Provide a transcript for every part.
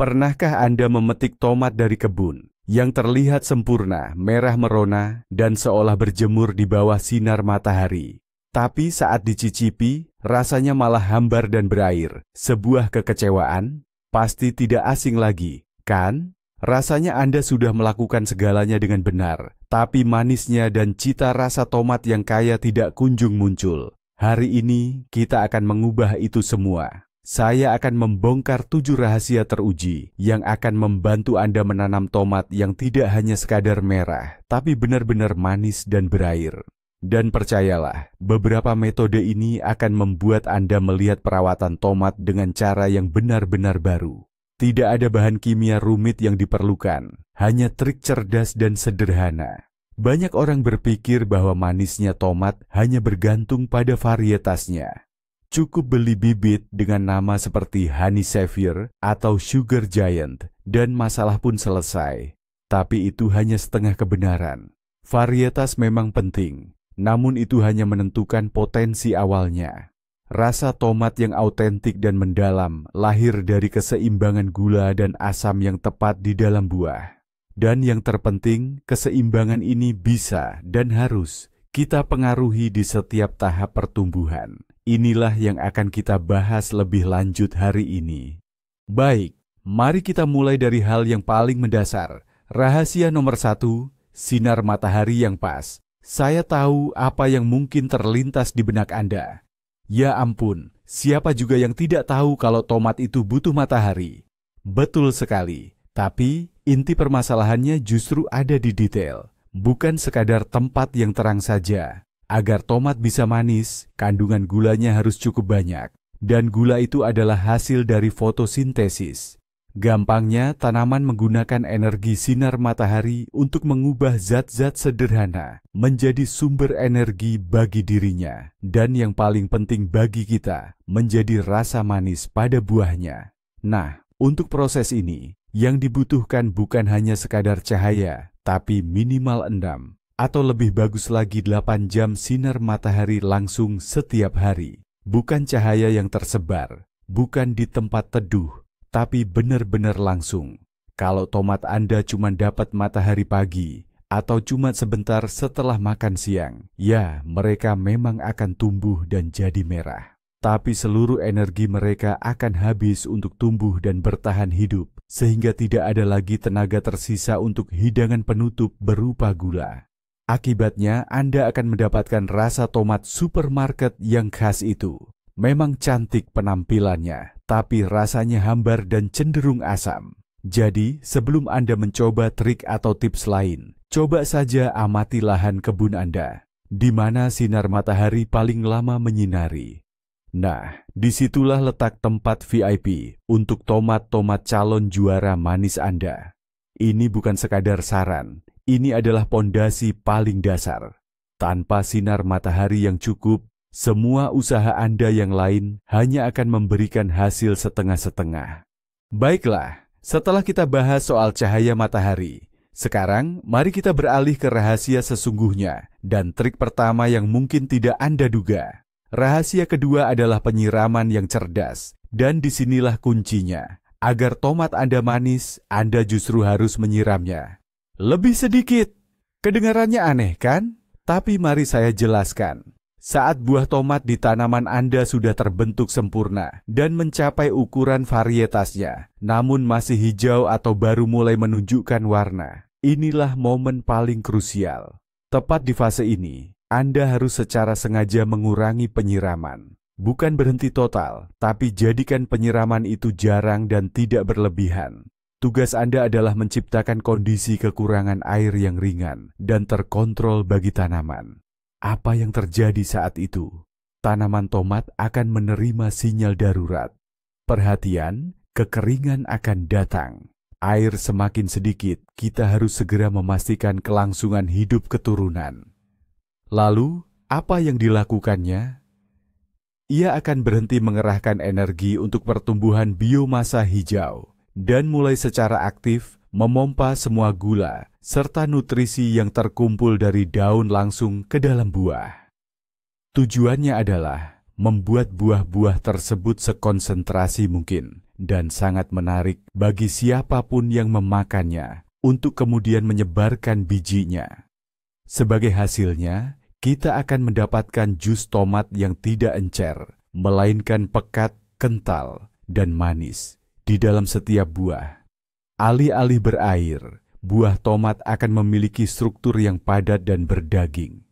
Pernahkah Anda memetik tomat dari kebun yang terlihat sempurna, merah merona, dan seolah berjemur di bawah sinar matahari? Tapi saat dicicipi, rasanya malah hambar dan berair. Sebuah kekecewaan? Pasti tidak asing lagi, kan? Rasanya Anda sudah melakukan segalanya dengan benar, tapi manisnya dan cita rasa tomat yang kaya tidak kunjung muncul. Hari ini, kita akan mengubah itu semua. Saya akan membongkar 7 rahasia teruji yang akan membantu Anda menanam tomat yang tidak hanya sekadar merah, tapi benar-benar manis dan berair. Dan percayalah, beberapa metode ini akan membuat Anda melihat perawatan tomat dengan cara yang benar-benar baru. Tidak ada bahan kimia rumit yang diperlukan, hanya trik cerdas dan sederhana. Banyak orang berpikir bahwa manisnya tomat hanya bergantung pada varietasnya. Cukup beli bibit dengan nama seperti Honey Savior atau Sugar Giant dan masalah pun selesai. Tapi itu hanya setengah kebenaran. Varietas memang penting, namun itu hanya menentukan potensi awalnya. Rasa tomat yang autentik dan mendalam lahir dari keseimbangan gula dan asam yang tepat di dalam buah. Dan yang terpenting, keseimbangan ini bisa dan harus kita pengaruhi di setiap tahap pertumbuhan. Inilah yang akan kita bahas lebih lanjut hari ini. Baik, mari kita mulai dari hal yang paling mendasar. Rahasia nomor 1, sinar matahari yang pas. Saya tahu apa yang mungkin terlintas di benak Anda. Ya ampun, siapa juga yang tidak tahu kalau tomat itu butuh matahari? Betul sekali, tapi inti permasalahannya justru ada di detail. Bukan sekadar tempat yang terang saja. Agar tomat bisa manis, kandungan gulanya harus cukup banyak. Dan gula itu adalah hasil dari fotosintesis. Gampangnya, tanaman menggunakan energi sinar matahari untuk mengubah zat-zat sederhana menjadi sumber energi bagi dirinya. Dan yang paling penting bagi kita, menjadi rasa manis pada buahnya. Nah, untuk proses ini, yang dibutuhkan bukan hanya sekadar cahaya, tapi minimal 6. Atau lebih bagus lagi 8 jam sinar matahari langsung setiap hari. Bukan cahaya yang tersebar, bukan di tempat teduh, tapi benar-benar langsung. Kalau tomat Anda cuma dapat matahari pagi, atau cuma sebentar setelah makan siang, ya mereka memang akan tumbuh dan jadi merah. Tapi seluruh energi mereka akan habis untuk tumbuh dan bertahan hidup, sehingga tidak ada lagi tenaga tersisa untuk hidangan penutup berupa gula. Akibatnya, Anda akan mendapatkan rasa tomat supermarket yang khas itu. Memang cantik penampilannya, tapi rasanya hambar dan cenderung asam. Jadi, sebelum Anda mencoba trik atau tips lain, coba saja amati lahan kebun Anda, di mana sinar matahari paling lama menyinari. Nah, disitulah letak tempat VIP untuk tomat-tomat calon juara manis Anda. Ini bukan sekadar saran. Ini adalah pondasi paling dasar. Tanpa sinar matahari yang cukup, semua usaha Anda yang lain hanya akan memberikan hasil setengah-setengah. Baiklah, setelah kita bahas soal cahaya matahari, sekarang mari kita beralih ke rahasia sesungguhnya dan trik pertama yang mungkin tidak Anda duga. Rahasia kedua adalah penyiraman yang cerdas, dan disinilah kuncinya. Agar tomat Anda manis, Anda justru harus menyiramnya. Lebih sedikit. Kedengarannya aneh kan? Tapi mari saya jelaskan. Saat buah tomat di tanaman Anda sudah terbentuk sempurna dan mencapai ukuran varietasnya, namun masih hijau atau baru mulai menunjukkan warna, inilah momen paling krusial. Tepat di fase ini, Anda harus secara sengaja mengurangi penyiraman. Bukan berhenti total, tapi jadikan penyiraman itu jarang dan tidak berlebihan. Tugas Anda adalah menciptakan kondisi kekurangan air yang ringan dan terkontrol bagi tanaman. Apa yang terjadi saat itu? Tanaman tomat akan menerima sinyal darurat. Perhatian, kekeringan akan datang. Air semakin sedikit, kita harus segera memastikan kelangsungan hidup keturunan. Lalu, apa yang dilakukannya? Ia akan berhenti mengerahkan energi untuk pertumbuhan biomasa hijau dan mulai secara aktif memompa semua gula serta nutrisi yang terkumpul dari daun langsung ke dalam buah. Tujuannya adalah membuat buah-buah tersebut sekonsentrasi mungkin dan sangat menarik bagi siapapun yang memakannya untuk kemudian menyebarkan bijinya. Sebagai hasilnya, kita akan mendapatkan jus tomat yang tidak encer, melainkan pekat, kental, dan manis di dalam setiap buah. Alih-alih berair, buah tomat akan memiliki struktur yang padat dan berdaging.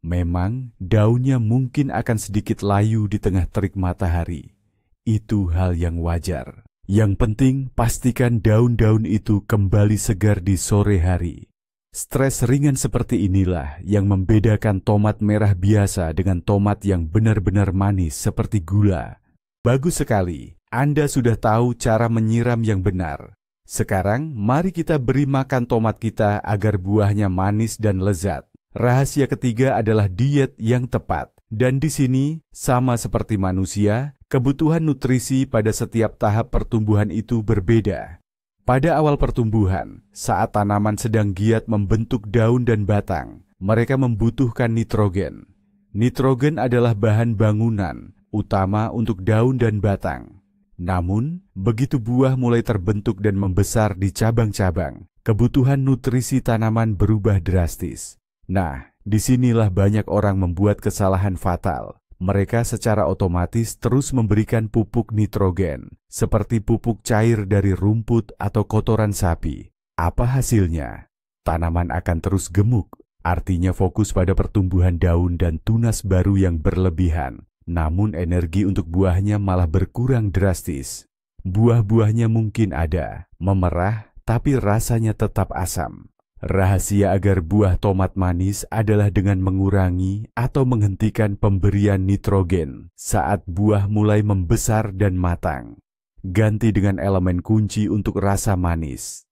Memang daunnya mungkin akan sedikit layu di tengah terik matahari. Itu hal yang wajar. Yang penting pastikan daun-daun itu kembali segar di sore hari. Stres ringan seperti inilah yang membedakan tomat merah biasa dengan tomat yang benar-benar manis seperti gula. Bagus sekali, Anda sudah tahu cara menyiram yang benar. Sekarang mari kita beri makan tomat kita agar buahnya manis dan lezat. Rahasia ketiga adalah diet yang tepat. Dan di sini, sama seperti manusia, kebutuhan nutrisi pada setiap tahap pertumbuhan itu berbeda. Pada awal pertumbuhan, saat tanaman sedang giat membentuk daun dan batang, mereka membutuhkan nitrogen. Nitrogen adalah bahan bangunan utama untuk daun dan batang. Namun, begitu buah mulai terbentuk dan membesar di cabang-cabang, kebutuhan nutrisi tanaman berubah drastis. Nah, disinilah banyak orang membuat kesalahan fatal. Mereka secara otomatis terus memberikan pupuk nitrogen, seperti pupuk cair dari rumput atau kotoran sapi. Apa hasilnya? Tanaman akan terus gemuk, artinya fokus pada pertumbuhan daun dan tunas baru yang berlebihan. Namun energi untuk buahnya malah berkurang drastis. Buah-buahnya mungkin ada, memerah, tapi rasanya tetap asam. Rahasia agar buah tomat manis adalah dengan mengurangi atau menghentikan pemberian nitrogen saat buah mulai membesar dan matang. Ganti dengan elemen kunci untuk rasa manis.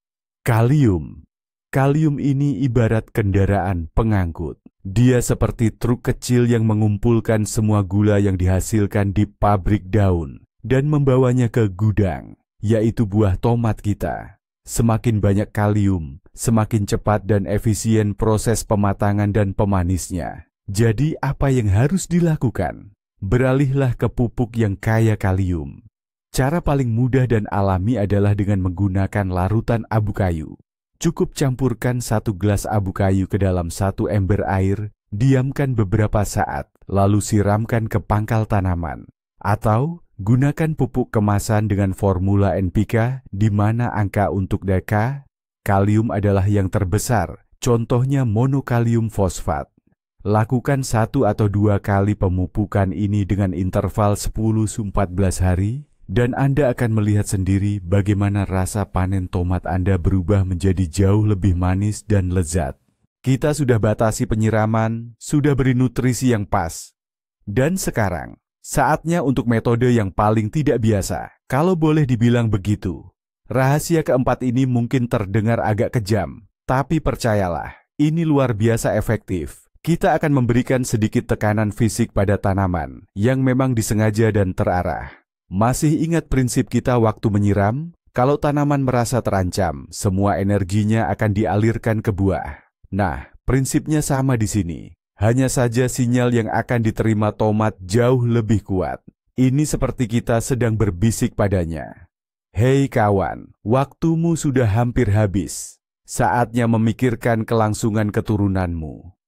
Kalium. Kalium ini ibarat kendaraan pengangkut. Dia seperti truk kecil yang mengumpulkan semua gula yang dihasilkan di pabrik daun dan membawanya ke gudang, yaitu buah tomat kita. Semakin banyak kalium, semakin cepat dan efisien proses pematangan dan pemanisnya. Jadi apa yang harus dilakukan? Beralihlah ke pupuk yang kaya kalium. Cara paling mudah dan alami adalah dengan menggunakan larutan abu kayu. Cukup campurkan 1 gelas abu kayu ke dalam 1 ember air, diamkan beberapa saat, lalu siramkan ke pangkal tanaman. Atau gunakan pupuk kemasan dengan formula NPK di mana angka untuk deka, kalium adalah yang terbesar, contohnya monokalium fosfat. Lakukan 1 atau 2 kali pemupukan ini dengan interval 10-14 hari, dan Anda akan melihat sendiri bagaimana rasa panen tomat Anda berubah menjadi jauh lebih manis dan lezat. Kita sudah batasi penyiraman, sudah beri nutrisi yang pas. Dan sekarang, saatnya untuk metode yang paling tidak biasa, kalau boleh dibilang begitu. Rahasia keempat ini mungkin terdengar agak kejam, tapi percayalah, ini luar biasa efektif. Kita akan memberikan sedikit tekanan fisik pada tanaman yang memang disengaja dan terarah. Masih ingat prinsip kita waktu menyiram? Kalau tanaman merasa terancam, semua energinya akan dialirkan ke buah. Nah, prinsipnya sama di sini. Hanya saja sinyal yang akan diterima tomat jauh lebih kuat. Ini seperti kita sedang berbisik padanya. Hei kawan, waktumu sudah hampir habis. Saatnya memikirkan kelangsungan keturunanmu.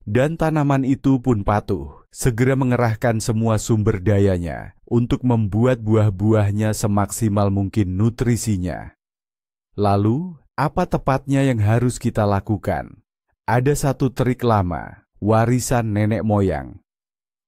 Dan tanaman itu pun patuh, segera mengerahkan semua sumber dayanya untuk membuat buah-buahnya semaksimal mungkin nutrisinya. Lalu, apa tepatnya yang harus kita lakukan? Ada satu trik lama, warisan nenek moyang.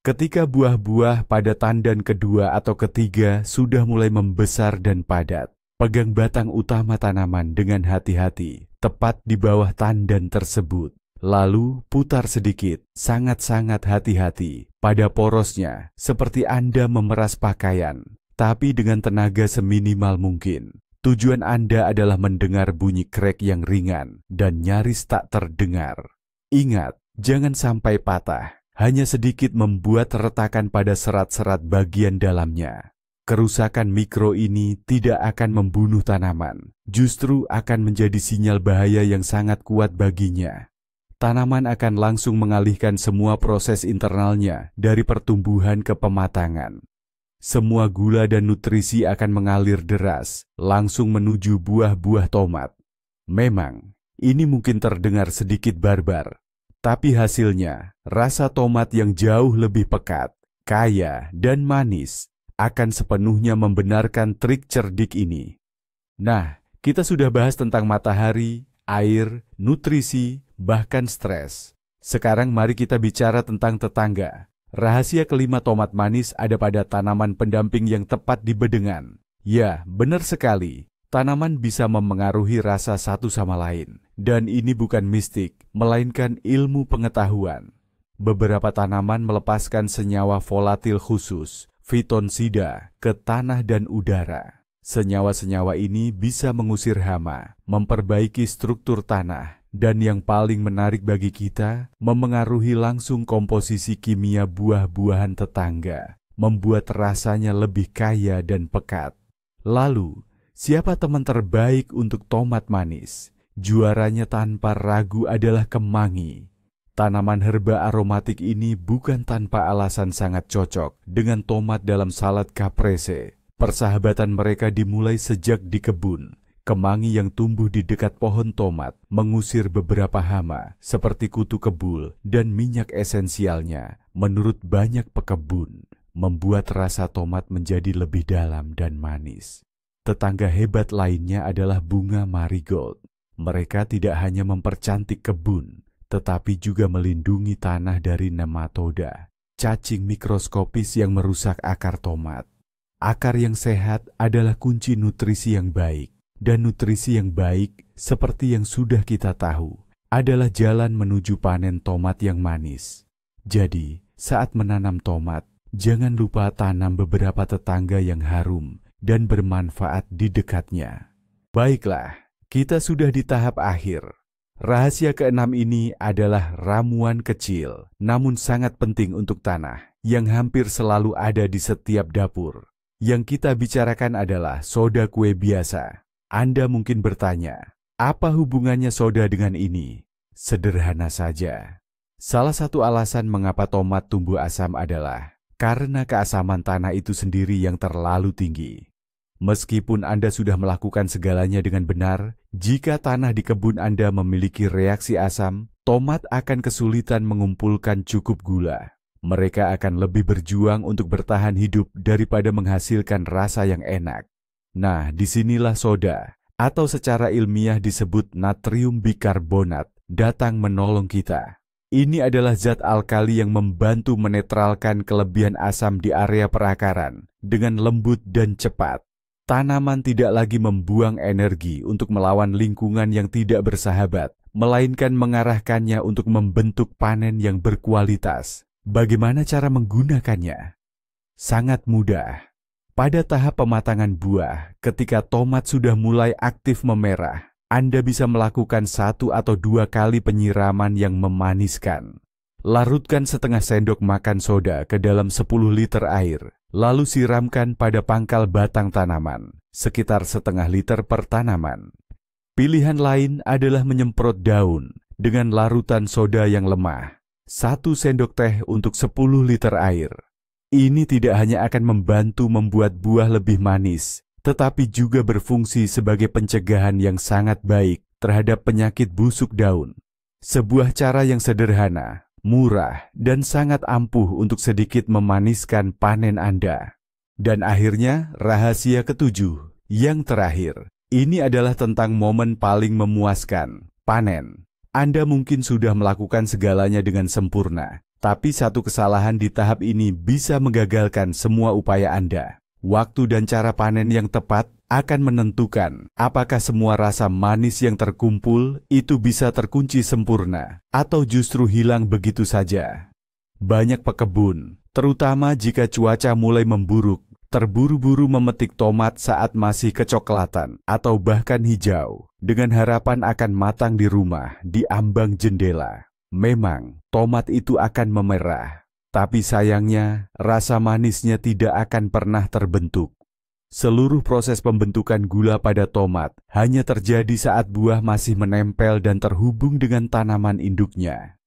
Ketika buah-buah pada tandan kedua atau ketiga sudah mulai membesar dan padat, pegang batang utama tanaman dengan hati-hati, tepat di bawah tandan tersebut. Lalu putar sedikit, sangat-sangat hati-hati, pada porosnya, seperti Anda memeras pakaian, tapi dengan tenaga seminimal mungkin. Tujuan Anda adalah mendengar bunyi krek yang ringan dan nyaris tak terdengar. Ingat, jangan sampai patah, hanya sedikit membuat retakan pada serat-serat bagian dalamnya. Kerusakan mikro ini tidak akan membunuh tanaman, justru akan menjadi sinyal bahaya yang sangat kuat baginya. Tanaman akan langsung mengalihkan semua proses internalnya dari pertumbuhan ke pematangan. semua gula dan nutrisi akan mengalir deras, langsung menuju buah-buah tomat. Memang, ini mungkin terdengar sedikit barbar, tapi hasilnya, rasa tomat yang jauh lebih pekat, kaya, dan manis, akan sepenuhnya membenarkan trik cerdik ini. Nah, kita sudah bahas tentang matahari, air, nutrisi, bahkan stres. Sekarang mari kita bicara tentang tetangga. Rahasia kelima tomat manis ada pada tanaman pendamping yang tepat di bedengan. Ya, benar sekali. Tanaman bisa memengaruhi rasa satu sama lain. Dan ini bukan mistik, melainkan ilmu pengetahuan. Beberapa tanaman melepaskan senyawa volatil khusus, fitonsida, ke tanah dan udara. Senyawa-senyawa ini bisa mengusir hama, memperbaiki struktur tanah, dan yang paling menarik bagi kita, memengaruhi langsung komposisi kimia buah-buahan tetangga, membuat rasanya lebih kaya dan pekat. Lalu, siapa teman terbaik untuk tomat manis? Juaranya tanpa ragu adalah kemangi. Tanaman herba aromatik ini bukan tanpa alasan sangat cocok dengan tomat dalam salad caprese. Persahabatan mereka dimulai sejak di kebun. Kemangi yang tumbuh di dekat pohon tomat mengusir beberapa hama seperti kutu kebul dan minyak esensialnya menurut banyak pekebun, membuat rasa tomat menjadi lebih dalam dan manis. Tetangga hebat lainnya adalah bunga marigold. Mereka tidak hanya mempercantik kebun, tetapi juga melindungi tanah dari nematoda, cacing mikroskopis yang merusak akar tomat. Akar yang sehat adalah kunci nutrisi yang baik. Dan nutrisi yang baik, seperti yang sudah kita tahu, adalah jalan menuju panen tomat yang manis. Jadi, saat menanam tomat, jangan lupa tanam beberapa tetangga yang harum dan bermanfaat di dekatnya. Baiklah, kita sudah di tahap akhir. Rahasia keenam ini adalah ramuan kecil, namun sangat penting untuk tanah, yang hampir selalu ada di setiap dapur. Yang kita bicarakan adalah soda kue biasa. Anda mungkin bertanya, apa hubungannya soda dengan ini? Sederhana saja. Salah satu alasan mengapa tomat tumbuh asam adalah karena keasaman tanah itu sendiri yang terlalu tinggi. Meskipun Anda sudah melakukan segalanya dengan benar, jika tanah di kebun Anda memiliki reaksi asam, tomat akan kesulitan mengumpulkan cukup gula. Mereka akan lebih berjuang untuk bertahan hidup daripada menghasilkan rasa yang enak. Nah, disinilah soda, atau secara ilmiah disebut natrium bikarbonat, datang menolong kita. Ini adalah zat alkali yang membantu menetralkan kelebihan asam di area perakaran dengan lembut dan cepat. Tanaman tidak lagi membuang energi untuk melawan lingkungan yang tidak bersahabat, melainkan mengarahkannya untuk membentuk panen yang berkualitas. Bagaimana cara menggunakannya? Sangat mudah. Pada tahap pematangan buah, ketika tomat sudah mulai aktif memerah, Anda bisa melakukan 1 atau 2 kali penyiraman yang memaniskan. Larutkan setengah sendok makan soda ke dalam 10 liter air, lalu siramkan pada pangkal batang tanaman, sekitar setengah liter per tanaman. Pilihan lain adalah menyemprot daun dengan larutan soda yang lemah, 1 sendok teh untuk 10 liter air. Ini tidak hanya akan membantu membuat buah lebih manis, tetapi juga berfungsi sebagai pencegahan yang sangat baik terhadap penyakit busuk daun. Sebuah cara yang sederhana, murah, dan sangat ampuh untuk sedikit memaniskan panen Anda. Dan akhirnya, rahasia ketujuh, yang terakhir. Ini adalah tentang momen paling memuaskan, panen. Anda mungkin sudah melakukan segalanya dengan sempurna. Tapi satu kesalahan di tahap ini bisa menggagalkan semua upaya Anda. Waktu dan cara panen yang tepat akan menentukan apakah semua rasa manis yang terkumpul itu bisa terkunci sempurna atau justru hilang begitu saja. Banyak pekebun, terutama jika cuaca mulai memburuk, terburu-buru memetik tomat saat masih kecoklatan atau bahkan hijau, dengan harapan akan matang di rumah di ambang jendela. Memang, tomat itu akan memerah, tapi sayangnya rasa manisnya tidak akan pernah terbentuk. Seluruh proses pembentukan gula pada tomat hanya terjadi saat buah masih menempel dan terhubung dengan tanaman induknya.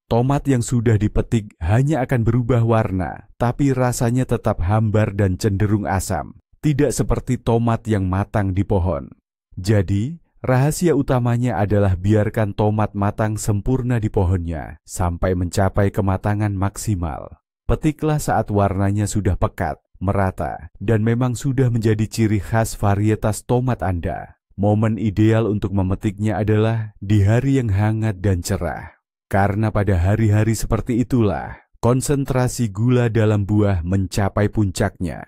Tomat yang sudah dipetik hanya akan berubah warna, tapi rasanya tetap hambar dan cenderung asam, tidak seperti tomat yang matang di pohon. Jadi, rahasia utamanya adalah biarkan tomat matang sempurna di pohonnya sampai mencapai kematangan maksimal. Petiklah saat warnanya sudah pekat, merata, dan memang sudah menjadi ciri khas varietas tomat Anda. Momen ideal untuk memetiknya adalah di hari yang hangat dan cerah. Karena pada hari-hari seperti itulah, konsentrasi gula dalam buah mencapai puncaknya.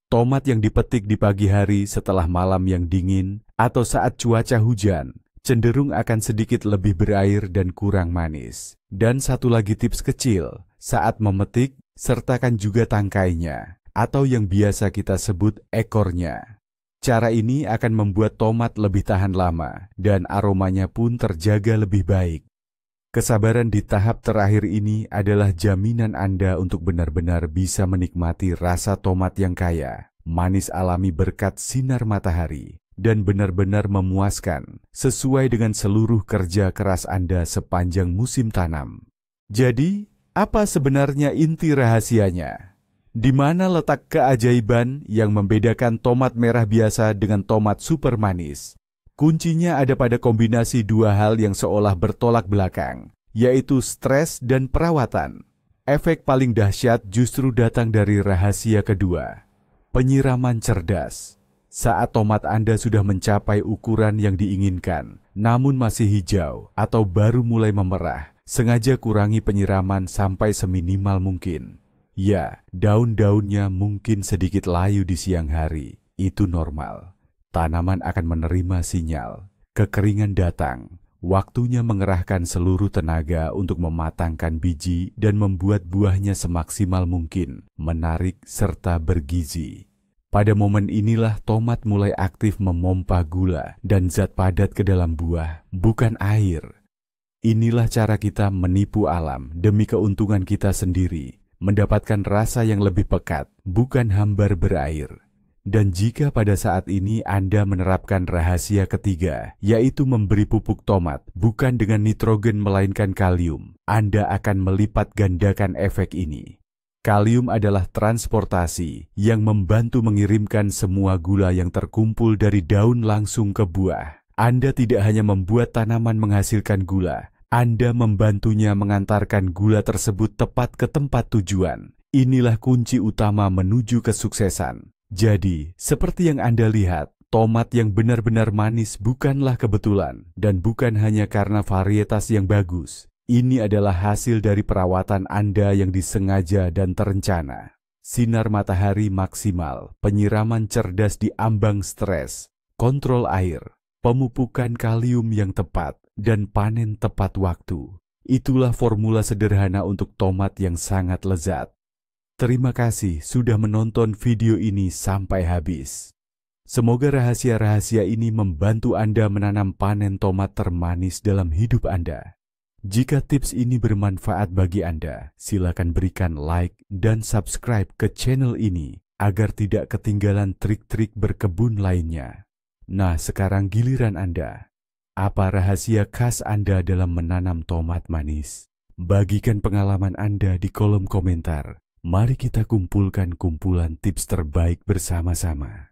Tomat yang dipetik di pagi hari setelah malam yang dingin atau saat cuaca hujan, cenderung akan sedikit lebih berair dan kurang manis. Dan satu lagi tips kecil, saat memetik, sertakan juga tangkainya, atau yang biasa kita sebut ekornya. Cara ini akan membuat tomat lebih tahan lama, dan aromanya pun terjaga lebih baik. Kesabaran di tahap terakhir ini adalah jaminan Anda untuk benar-benar bisa menikmati rasa tomat yang kaya, manis alami berkat sinar matahari, dan benar-benar memuaskan sesuai dengan seluruh kerja keras Anda sepanjang musim tanam. Jadi, apa sebenarnya inti rahasianya? Di mana letak keajaiban yang membedakan tomat merah biasa dengan tomat super manis? Kuncinya ada pada kombinasi dua hal yang seolah bertolak belakang, yaitu stres dan perawatan. Efek paling dahsyat justru datang dari rahasia kedua, penyiraman cerdas. Saat tomat Anda sudah mencapai ukuran yang diinginkan, namun masih hijau atau baru mulai memerah, sengaja kurangi penyiraman sampai seminimal mungkin. Ya, daun-daunnya mungkin sedikit layu di siang hari, itu normal. Tanaman akan menerima sinyal, kekeringan datang, waktunya mengerahkan seluruh tenaga untuk mematangkan biji dan membuat buahnya semaksimal mungkin, menarik serta bergizi. Pada momen inilah tomat mulai aktif memompa gula dan zat padat ke dalam buah, bukan air. Inilah cara kita menipu alam demi keuntungan kita sendiri, mendapatkan rasa yang lebih pekat, bukan hambar berair. Dan jika pada saat ini Anda menerapkan rahasia ketiga, yaitu memberi pupuk tomat bukan dengan nitrogen melainkan kalium, Anda akan melipat gandakan efek ini. Kalium adalah transportasi yang membantu mengirimkan semua gula yang terkumpul dari daun langsung ke buah. Anda tidak hanya membuat tanaman menghasilkan gula, Anda membantunya mengantarkan gula tersebut tepat ke tempat tujuan. Inilah kunci utama menuju kesuksesan. Jadi, seperti yang Anda lihat, tomat yang benar-benar manis bukanlah kebetulan dan bukan hanya karena varietas yang bagus. Ini adalah hasil dari perawatan Anda yang disengaja dan terencana. Sinar matahari maksimal, penyiraman cerdas di ambang stres, kontrol air, pemupukan kalium yang tepat, dan panen tepat waktu. Itulah formula sederhana untuk tomat yang sangat lezat. Terima kasih sudah menonton video ini sampai habis. Semoga rahasia-rahasia ini membantu Anda menanam panen tomat termanis dalam hidup Anda. Jika tips ini bermanfaat bagi Anda, silakan berikan like dan subscribe ke channel ini agar tidak ketinggalan trik-trik berkebun lainnya. Nah, sekarang giliran Anda. Apa rahasia khas Anda dalam menanam tomat manis? Bagikan pengalaman Anda di kolom komentar. Mari kita kumpulkan kumpulan tips terbaik bersama-sama.